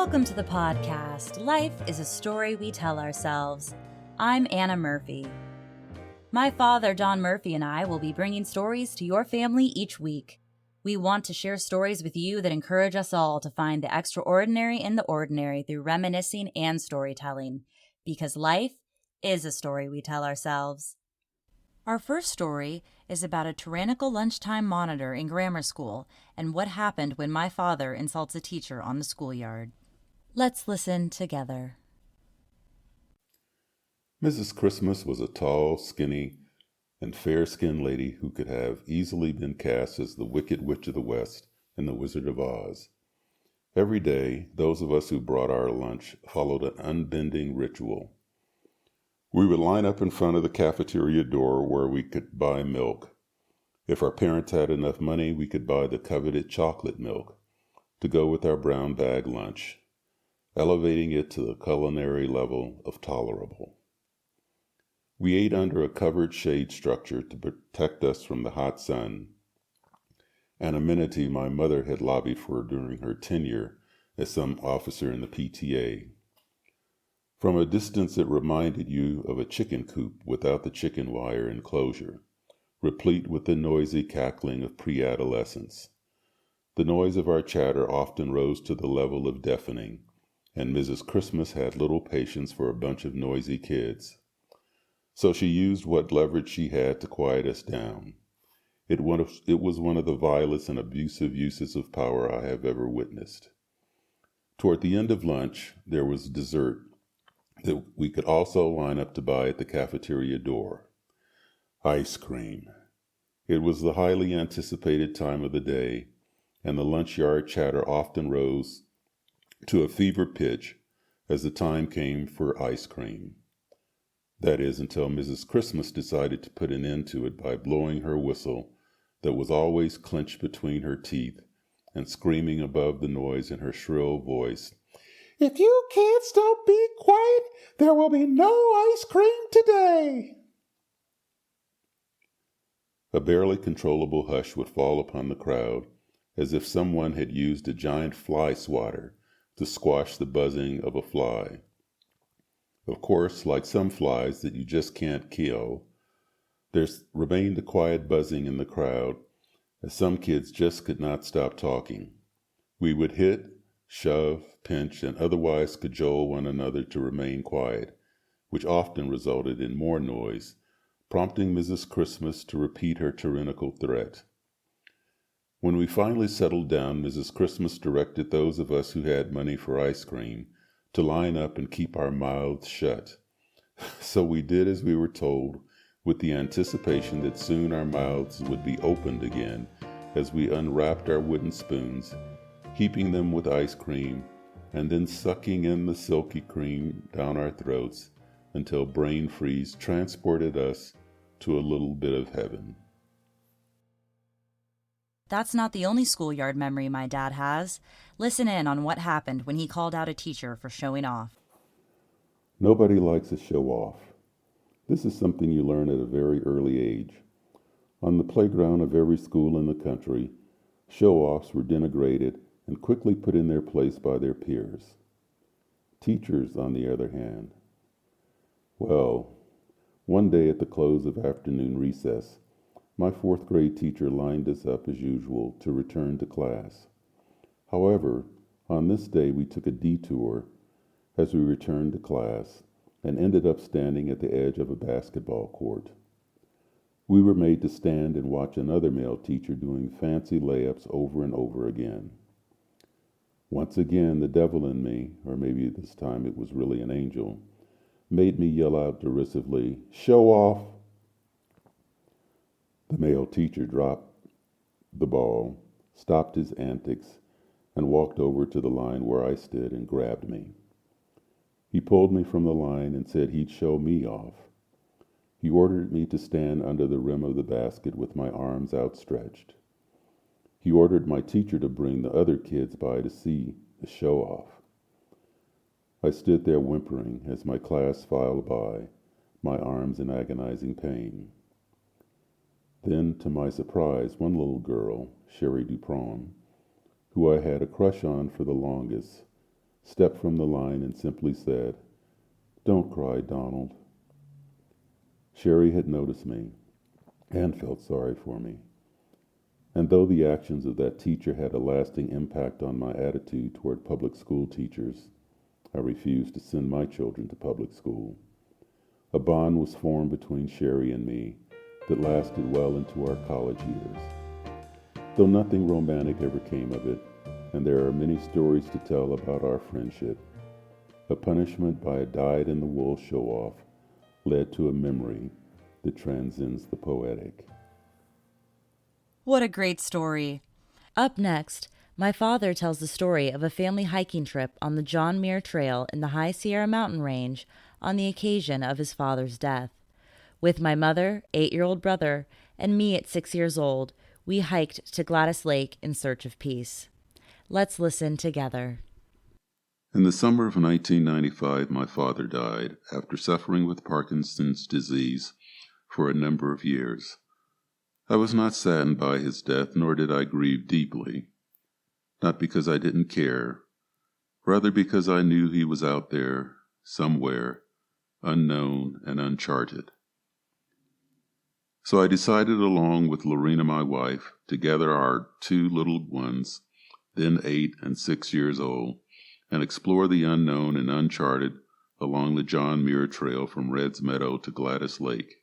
Welcome to the podcast, Life is a Story We Tell Ourselves. I'm Anna Murphy. My father, John Murphy, and I will be bringing stories to your family each week. We want to share stories with you that encourage us all to find the extraordinary in the ordinary through reminiscing and storytelling, because life is a story we tell ourselves. Our first story is about a tyrannical lunchtime monitor in grammar school and what happened when my father insults a teacher on the schoolyard. Let's listen together. Mrs. Christmas was a tall, skinny, and fair-skinned lady who could have easily been cast as the Wicked Witch of the West in The Wizard of Oz. Every day, those of us who brought our lunch followed an unbending ritual. We would line up in front of the cafeteria door where we could buy milk. If our parents had enough money, we could buy the coveted chocolate milk to go with our brown bag lunch, elevating it to the culinary level of tolerable. We ate under a covered shade structure to protect us from the hot sun, an amenity my mother had lobbied for during her tenure as some officer in the PTA. From a distance, it reminded you of a chicken coop without the chicken wire enclosure, replete with the noisy cackling of pre-adolescence. The noise of our chatter often rose to the level of deafening, and Mrs. Christmas had little patience for a bunch of noisy kids. So she used what leverage she had to quiet us down. It was one of the vilest and abusive uses of power I have ever witnessed. Toward the end of lunch, there was dessert that we could also line up to buy at the cafeteria door. Ice cream. It was the highly anticipated time of the day, and the lunch-yard chatter often rose to a fever pitch as the time came for ice cream. That is, until Mrs. Christmas decided to put an end to it by blowing her whistle that was always clenched between her teeth and screaming above the noise in her shrill voice, "If you can't stop being quiet, there will be no ice cream today." A barely controllable hush would fall upon the crowd, as if someone had used a giant fly swatter to squash the buzzing of a fly. Of course, like some flies that you just can't kill, there remained a quiet buzzing in the crowd, as some kids just could not stop talking. We would hit, shove, pinch, and otherwise cajole one another to remain quiet, which often resulted in more noise, prompting Mrs. Christmas to repeat her tyrannical threat. When we finally settled down, Mrs. Christmas directed those of us who had money for ice cream to line up and keep our mouths shut. So we did as we were told, with the anticipation that soon our mouths would be opened again as we unwrapped our wooden spoons, heaping them with ice cream, and then sucking in the silky cream down our throats until brain freeze transported us to a little bit of heaven. That's not the only schoolyard memory my dad has. Listen in on what happened when he called out a teacher for showing off. Nobody likes a show off. This is something you learn at a very early age. On the playground of every school in the country, show-offs were denigrated and quickly put in their place by their peers. Teachers, on the other hand, well, one day at the close of afternoon recess, my fourth grade teacher lined us up as usual to return to class. However, on this day we took a detour as we returned to class and ended up standing at the edge of a basketball court. We were made to stand and watch another male teacher doing fancy layups over and over again. Once again, the devil in me, or maybe this time it was really an angel, made me yell out derisively, "Show off!" The male teacher dropped the ball, stopped his antics, and walked over to the line where I stood and grabbed me. He pulled me from the line and said he'd show me off. He ordered me to stand under the rim of the basket with my arms outstretched. He ordered my teacher to bring the other kids by to see the show-off. I stood there whimpering as my class filed by, my arms in agonizing pain. Then, to my surprise, one little girl, Sherry Dupron, who I had a crush on for the longest, stepped from the line and simply said, "Don't cry, Donald." Sherry had noticed me and felt sorry for me. And though the actions of that teacher had a lasting impact on my attitude toward public school teachers, I refused to send my children to public school. A bond was formed between Sherry and me that lasted well into our college years. Though nothing romantic ever came of it, and there are many stories to tell about our friendship, a punishment by a dyed-in-the-wool show-off led to a memory that transcends the poetic. What a great story. Up next, my father tells the story of a family hiking trip on the John Muir Trail in the High Sierra mountain range on the occasion of his father's death. With my mother, 8-year-old brother, and me at 6 years old, we hiked to Gladys Lake in search of peace. Let's listen together. In the summer of 1995, my father died after suffering with Parkinson's disease for a number of years. I was not saddened by his death, nor did I grieve deeply. Not because I didn't care, rather because I knew he was out there, somewhere, unknown and uncharted. So I decided, along with Lorena, my wife, to gather our 2 little ones, then 8 and 6 years old, and explore the unknown and uncharted along the John Muir Trail from Red's Meadow to Gladys Lake.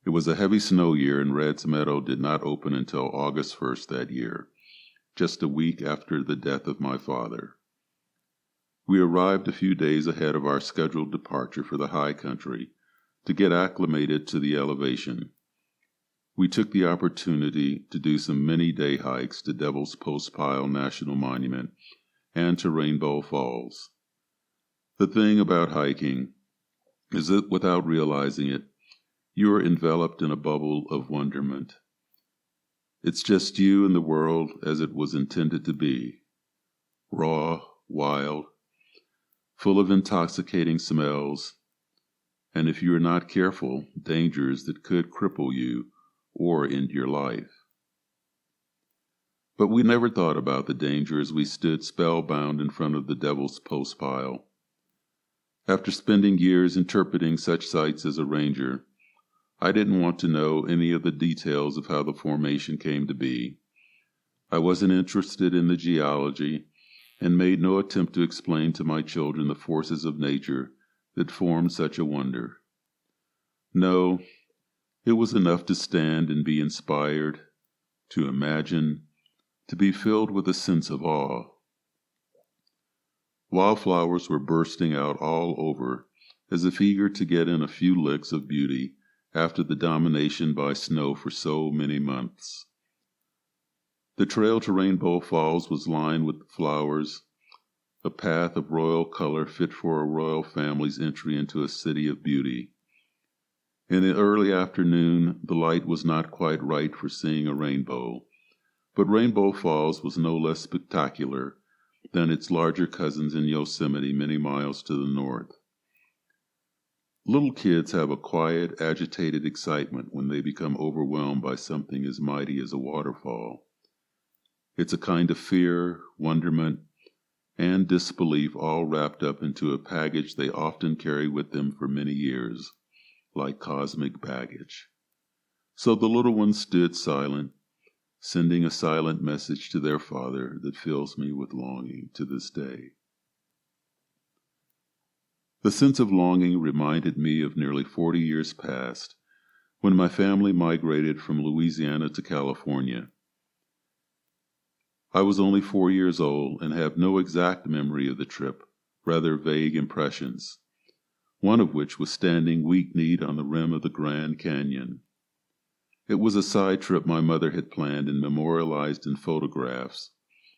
It was a heavy snow year, and Red's Meadow did not open until August 1st that year, just a week after the death of my father. We arrived a few days ahead of our scheduled departure for the high country to get acclimated to the elevation. We took the opportunity to do some many-day hikes to Devil's Postpile National Monument and to Rainbow Falls. The thing about hiking is that without realizing it, you are enveloped in a bubble of wonderment. It's just you and the world as it was intended to be. Raw, wild, full of intoxicating smells, and if you are not careful, dangers that could cripple you or end your life. But we never thought about the danger as we stood spellbound in front of the Devil's Postpile. After spending years interpreting such sights as a ranger, I didn't want to know any of the details of how the formation came to be. I wasn't interested in the geology and made no attempt to explain to my children the forces of nature that formed such a wonder. No, it was enough to stand and be inspired, to imagine, to be filled with a sense of awe. Wildflowers were bursting out all over, as if eager to get in a few licks of beauty after the domination by snow for so many months. The trail to Rainbow Falls was lined with flowers, a path of royal color fit for a royal family's entry into a city of beauty. In the early afternoon, the light was not quite right for seeing a rainbow, but Rainbow Falls was no less spectacular than its larger cousins in Yosemite many miles to the north. Little kids have a quiet, agitated excitement when they become overwhelmed by something as mighty as a waterfall. It's a kind of fear, wonderment, and disbelief all wrapped up into a package they often carry with them for many years, like cosmic baggage. So the little ones stood silent, sending a silent message to their father that fills me with longing to this day. The sense of longing reminded me of nearly 40 years past, when my family migrated from Louisiana to California. I was only 4 years old and have no exact memory of the trip, rather vague impressions, one of which was standing weak-kneed on the rim of the Grand Canyon. It was a side trip my mother had planned and memorialized in photographs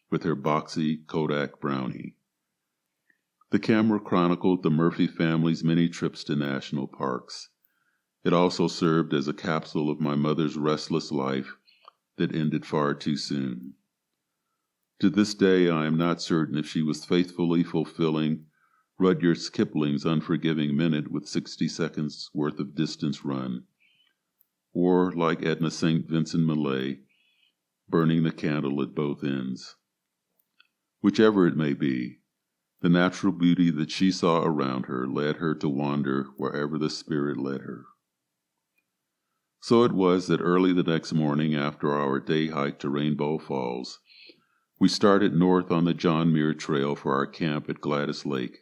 with her boxy Kodak Brownie. The camera chronicled the Murphy family's many trips to national parks. It also served as a capsule of my mother's restless life that ended far too soon. To this day, I am not certain if she was faithfully fulfilling Rudyard Kipling's unforgiving minute with 60 seconds worth of distance run, or, like Edna St. Vincent Millay, burning the candle at both ends. Whichever it may be, The natural beauty that she saw around her led her to wander wherever the Spirit led her. So it was that early the next morning after our day hike to Rainbow Falls, we started north on the John Muir Trail for our camp at Gladys Lake.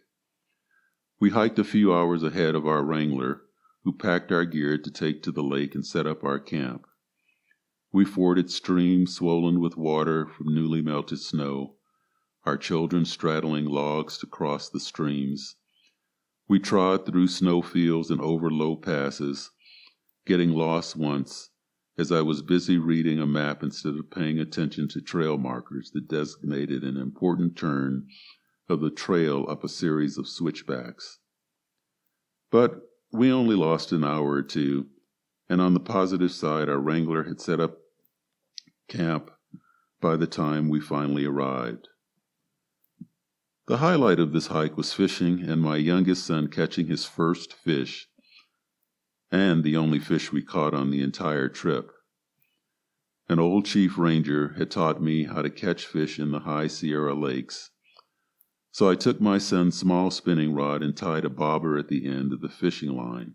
We hiked a few hours ahead of our wrangler, who packed our gear to take to the lake and set up our camp. We forded streams swollen with water from newly melted snow, our children straddling logs to cross the streams. We trod through snowfields and over low passes, getting lost once as I was busy reading a map instead of paying attention to trail markers that designated an important turn of the trail up a series of switchbacks. But we only lost an hour or two, and on the positive side, our wrangler had set up camp by the time we finally arrived. The highlight of this hike was fishing and my youngest son catching his first fish, and the only fish we caught on the entire trip. An old chief ranger had taught me how to catch fish in the high Sierra lakes, so I took my son's small spinning rod and tied a bobber at the end of the fishing line.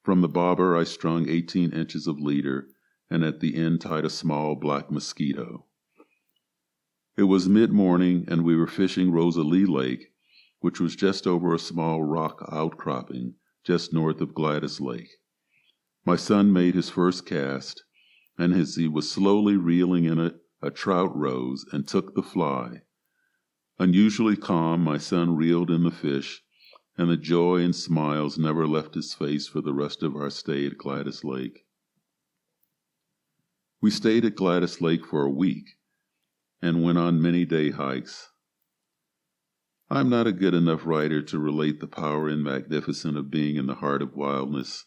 From the bobber I strung 18 inches of leader, and at the end tied a small black mosquito. It was mid-morning, and we were fishing Rosalie Lake, which was just over a small rock outcropping just north of Gladys Lake. My son made his first cast, and as he was slowly reeling in it, a trout rose and took the fly. Unusually calm, my son reeled in the fish, and the joy and smiles never left his face for the rest of our stay at Gladys Lake. We stayed at Gladys Lake for a week and went on many day hikes. I'm not a good enough writer to relate the power and magnificence of being in the heart of wildness.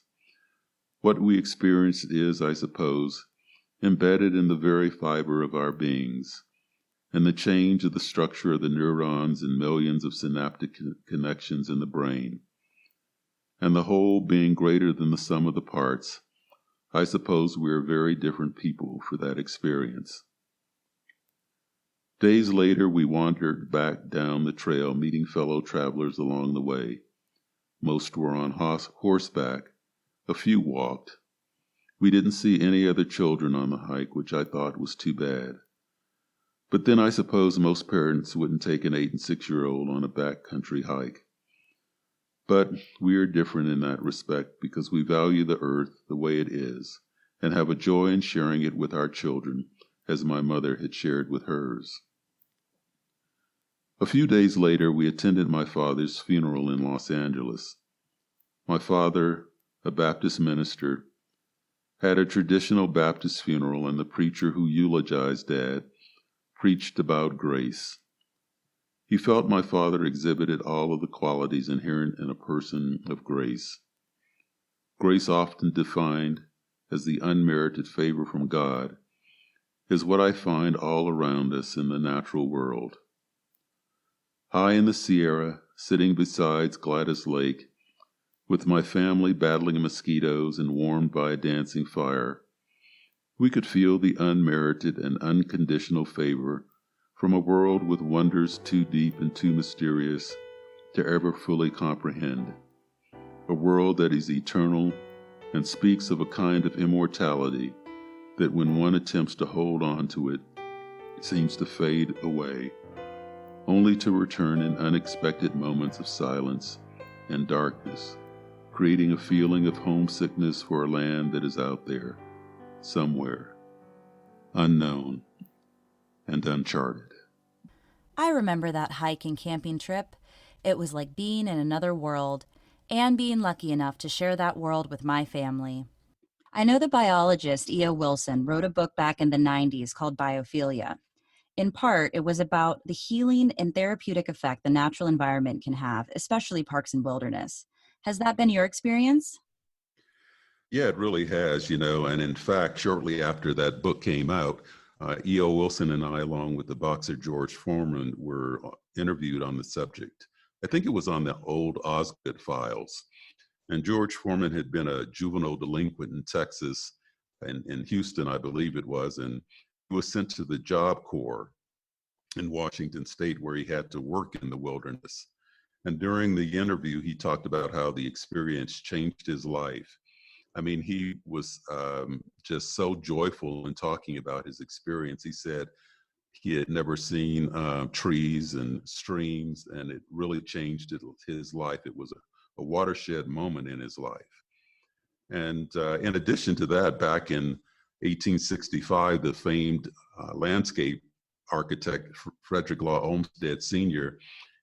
What we experienced is, I suppose, embedded in the very fiber of our beings, and the change of the structure of the neurons and millions of synaptic connections in the brain. And the whole being greater than the sum of the parts, I suppose we are very different people for that experience. Days later, we wandered back down the trail, meeting fellow travelers along the way. Most were on horseback. A few walked. We didn't see any other children on the hike, which I thought was too bad. But then I suppose most parents wouldn't take an 8 and 6-year-old on a backcountry hike. But we are different in that respect because we value the earth the way it is and have a joy in sharing it with our children, as my mother had shared with hers. A few days later, we attended my father's funeral in Los Angeles. My father, a Baptist minister, had a traditional Baptist funeral, and the preacher who eulogized Dad preached about grace. He felt my father exhibited all of the qualities inherent in a person of grace. Grace, often defined as the unmerited favor from God, is what I find all around us in the natural world. High in the Sierra, sitting beside Gladys Lake, with my family battling mosquitoes and warmed by a dancing fire, we could feel the unmerited and unconditional favor from a world with wonders too deep and too mysterious to ever fully comprehend, a world that is eternal and speaks of a kind of immortality that when one attempts to hold on to it, it seems to fade away, only to return in unexpected moments of silence and darkness, creating a feeling of homesickness for a land that is out there, somewhere, unknown and uncharted. I remember that hike and camping trip. It was like being in another world, and being lucky enough to share that world with my family. I know the biologist E.O. Wilson wrote a book back in the 90s called Biophilia. In part, it was about the healing and therapeutic effect the natural environment can have, especially parks and wilderness. Has that been your experience? Yeah, it really has, and in fact, shortly after that book came out, E.O. Wilson and I, along with the boxer George Foreman, were interviewed on the subject. I think it was on the old Osgood files. And George Foreman had been a juvenile delinquent in Texas, in Houston, I believe it was, and he was sent to the Job Corps. in Washington State, where he had to work in the wilderness. And during the interview, he talked about how the experience changed his life. I mean, he was just so joyful in talking about his experience. He said he had never seen trees and streams, and it really changed his life. It was a watershed moment in his life. And in addition to that, back in 1865, the famed landscape architect Frederick Law Olmsted Sr.,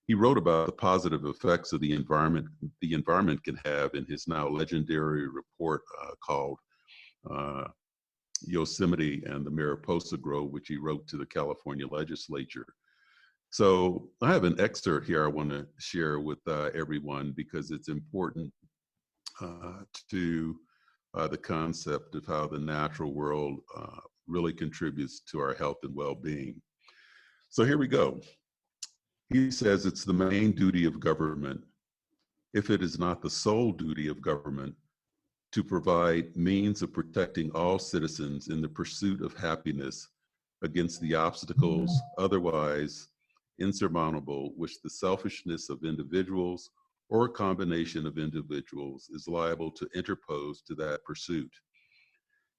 he wrote about the positive effects of the environment can have in his now legendary report called Yosemite and the Mariposa Grove, which he wrote to the California Legislature. So I have an excerpt here I want to share with everyone because it's important to the concept of how the natural world really contributes to our health and well-being. So here we go. He says it's the main duty of government, if it is not the sole duty of government, to provide means of protecting all citizens in the pursuit of happiness against the obstacles otherwise insurmountable which the selfishness of individuals or a combination of individuals is liable to interpose to that pursuit.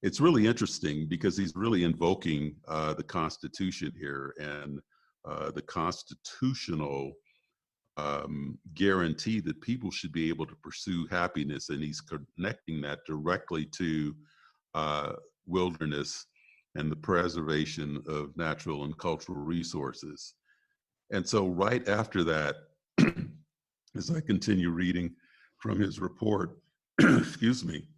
It's really interesting because he's really invoking the Constitution here and the constitutional guarantee that people should be able to pursue happiness, and he's connecting that directly to wilderness and the preservation of natural and cultural resources. And so right after that, as I continue reading from his report, excuse me,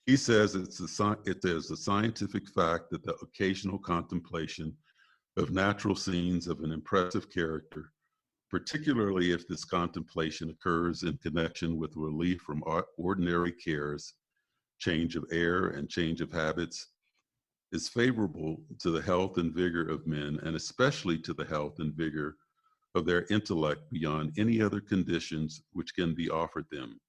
he says it is a scientific fact that the occasional contemplation of natural scenes of an impressive character, particularly if this contemplation occurs in connection with relief from ordinary cares, change of air, and change of habits, is favorable to the health and vigor of men, and especially to the health and vigor of their intellect beyond any other conditions which can be offered them.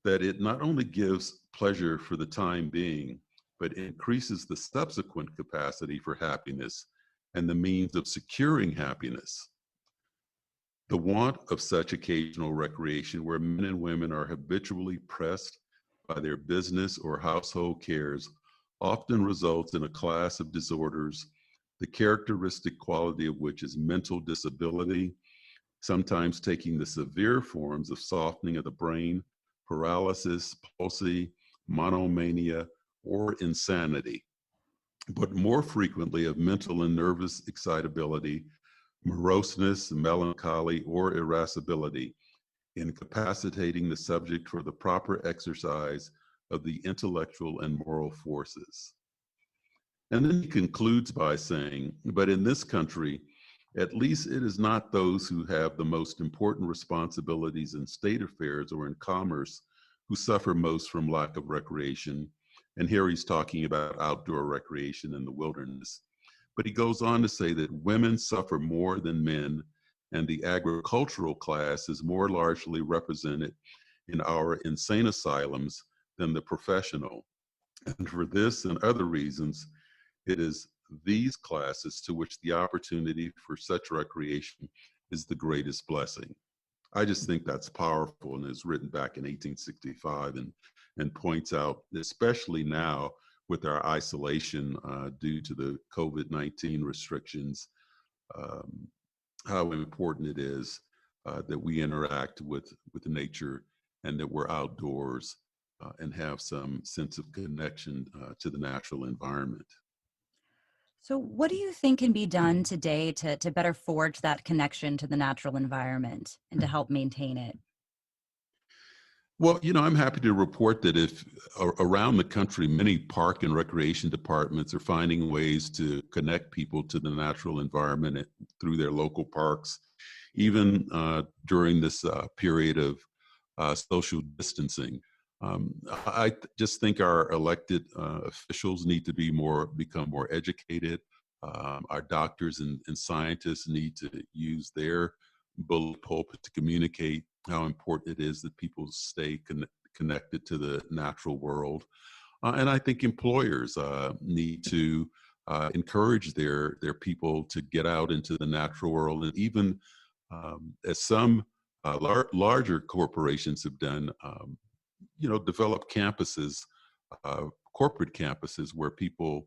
That it not only gives pleasure for the time being, but increases the subsequent capacity for happiness and the means of securing happiness. The want of such occasional recreation, where men and women are habitually pressed by their business or household cares, often results in a class of disorders, the characteristic quality of which is mental disability, sometimes taking the severe forms of softening of the brain, paralysis, palsy, monomania, or insanity, but more frequently of mental and nervous excitability, moroseness, melancholy, or irascibility, incapacitating the subject for the proper exercise of the intellectual and moral forces. And then he concludes by saying, but in this country, at least it is not those who have the most important responsibilities in state affairs or in commerce who suffer most from lack of recreation. And here he's talking about outdoor recreation in the wilderness. But he goes on to say that women suffer more than men, and the agricultural class is more largely represented in our insane asylums than the professional. And for this and other reasons, it is these classes to which the opportunity for such recreation is the greatest blessing. I just think that's powerful, and it's written back in 1865 and points out, especially now with our isolation due to the COVID-19 restrictions, how important it is that we interact with nature and that we're outdoors and have some sense of connection to the natural environment. So what do you think can be done today to better forge that connection to the natural environment and to help maintain it? Well, I'm happy to report that if around the country, many park and recreation departments are finding ways to connect people to the natural environment through their local parks, even during this period of social distancing. I just think our elected officials need to become more educated. Our doctors and scientists need to use their bullet pulpit to communicate how important it is that people stay connected to the natural world. And I think employers need to encourage their people to get out into the natural world, and even as some larger corporations have done, develop campuses, corporate campuses where people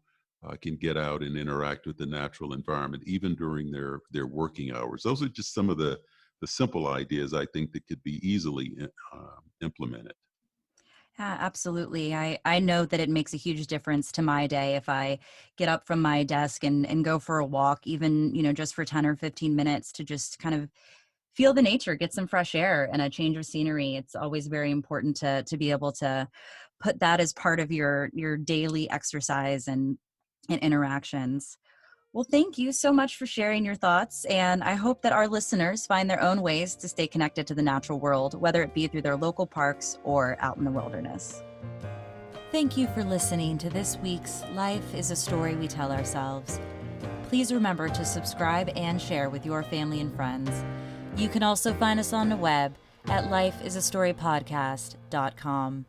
can get out and interact with the natural environment, even during their working hours. Those are just some of the simple ideas I think that could be easily implemented. Yeah, absolutely. I know that it makes a huge difference to my day if I get up from my desk and go for a walk, even, just for 10 or 15 minutes to just kind of feel the nature, get some fresh air and a change of scenery. It's always very important to be able to put that as part of your daily exercise and interactions. Well, thank you so much for sharing your thoughts, and I hope that our listeners find their own ways to stay connected to the natural world, whether it be through their local parks or out in the wilderness. Thank you for listening to this week's Life is a Story We Tell Ourselves. Please remember to subscribe and share with your family and friends. You can also find us on the web at lifeisastorypodcast.com.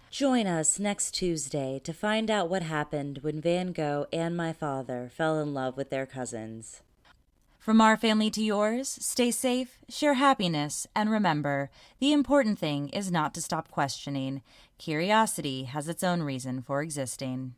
Join us next Tuesday to find out what happened when Van Gogh and my father fell in love with their cousins. From our family to yours, stay safe, share happiness, and remember, the important thing is not to stop questioning. Curiosity has its own reason for existing.